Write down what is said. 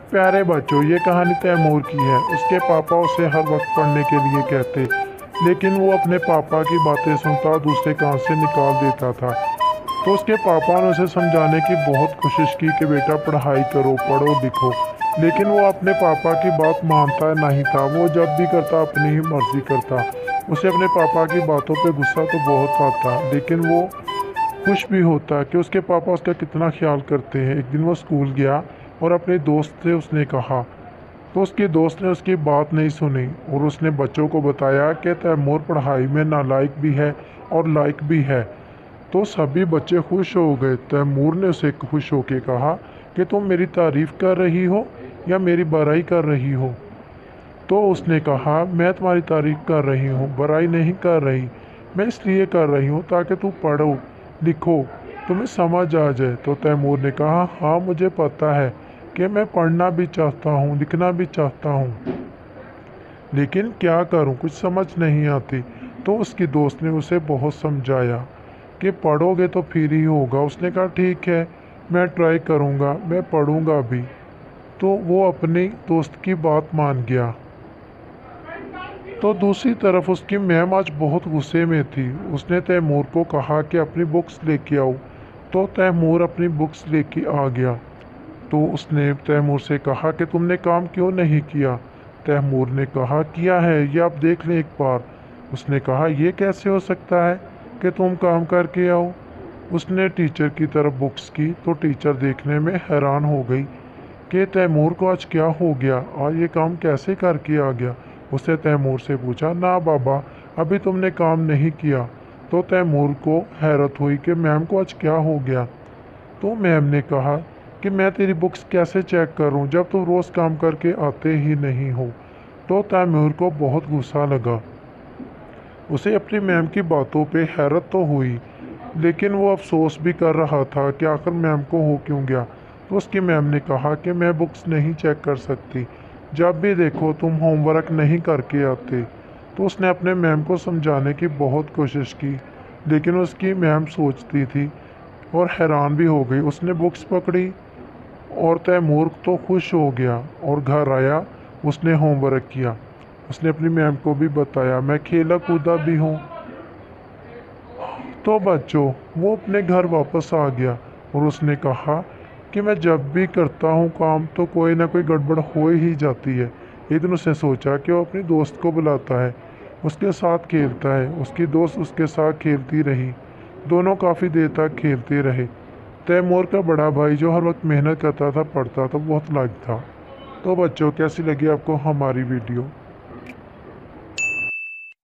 प्यारे बच्चों, ये कहानी तैमूर की है। उसके पापा उसे हर वक्त पढ़ने के लिए कहते, लेकिन वो अपने पापा की बातें सुनता और दूसरे कान से निकाल देता था। तो उसके पापा ने उसे समझाने की बहुत कोशिश की कि बेटा पढ़ाई करो, पढ़ो लिखो, लेकिन वो अपने पापा की बात मानता नहीं था। वो जब भी करता अपनी ही मर्जी करता। उसे अपने पापा की बातों पे गुस्सा तो बहुत आता, लेकिन वो खुश भी होता कि उसके पापा उसका कितना ख्याल करते हैं। एक दिन वो स्कूल गया और अपने दोस्त से उसने कहा, तो उसके दोस्त ने उसकी बात नहीं सुनी और उसने बच्चों को बताया कि तैमूर पढ़ाई में नालायक भी है और लायक भी है। तो सभी बच्चे खुश हो गए। तैमूर ने उसे खुश होकर कहा कि तुम मेरी तारीफ़ कर रही हो या मेरी बुराई कर रही हो। तो उसने कहा, मैं तुम्हारी तारीफ़ कर रही हूँ, बुराई नहीं कर रही। मैं इसलिए कर रही हूँ ताकि तू पढ़ो लिखो, तुम्हें समझ आ जाए। तो तैमूर ने कहा, हाँ मुझे पता है कि मैं पढ़ना भी चाहता हूँ, लिखना भी चाहता हूँ, लेकिन क्या करूँ, कुछ समझ नहीं आती। तो उसकी दोस्त ने उसे बहुत समझाया कि पढ़ोगे तो फिर ही होगा। उसने कहा, ठीक है, मैं ट्राई करूँगा, मैं पढ़ूँगा भी। तो वो अपनी दोस्त की बात मान गया। तो दूसरी तरफ उसकी मैम आज बहुत गुस्से में थी। उसने तैमूर को कहा कि अपनी बुक्स लेके आओ। तो तैमूर अपनी बुक्स लेके आ गया। तो उसने तैमूर से कहा कि तुमने काम क्यों नहीं किया। तैमूर ने कहा, किया है, ये आप देख लें एक बार। उसने कहा, ये कैसे हो सकता है कि तुम काम करके आओ। उसने टीचर की तरफ बुक्स की तो टीचर देखने में हैरान हो गई कि तैमूर को आज क्या हो गया, आज ये काम कैसे करके आ गया। उसने तैमूर से पूछा, ना बाबा, अभी तुमने काम नहीं किया। तो तैमूर को हैरत हुई कि मैम को आज क्या हो गया। तो मैम ने कहा कि मैं तेरी बुक्स कैसे चेक करूं जब तुम रोज़ काम करके आते ही नहीं हो। तो तैमूर को बहुत गुस्सा लगा। उसे अपनी मैम की बातों पे हैरत तो हुई, लेकिन वो अफसोस भी कर रहा था कि आखिर मैम को हो क्यों गया। तो उसकी मैम ने कहा कि मैं बुक्स नहीं चेक कर सकती, जब भी देखो तुम होमवर्क नहीं करके आते। तो उसने अपने मैम को समझाने की बहुत कोशिश की, लेकिन उसकी मैम सोचती थी और हैरान भी हो गई। उसने बुक्स पकड़ी और तैमूर तो खुश हो गया और घर आया। उसने होमवर्क किया। उसने अपनी मैम को भी बताया, मैं खेला कूदा भी हूँ। तो बच्चों, वो अपने घर वापस आ गया और उसने कहा कि मैं जब भी करता हूँ काम तो कोई ना कोई गड़बड़ हो ही जाती है। एक दिन उसने सोचा कि वो अपनी दोस्त को बुलाता है, उसके साथ खेलता है। उसकी दोस्त उसके साथ खेलती रही। दोनों काफ़ी देर तक खेलते रहे। तैमूर का बड़ा भाई जो हर वक्त मेहनत करता था, पढ़ता था, बहुत लायक था। तो बच्चों, कैसी लगी आपको हमारी वीडियो।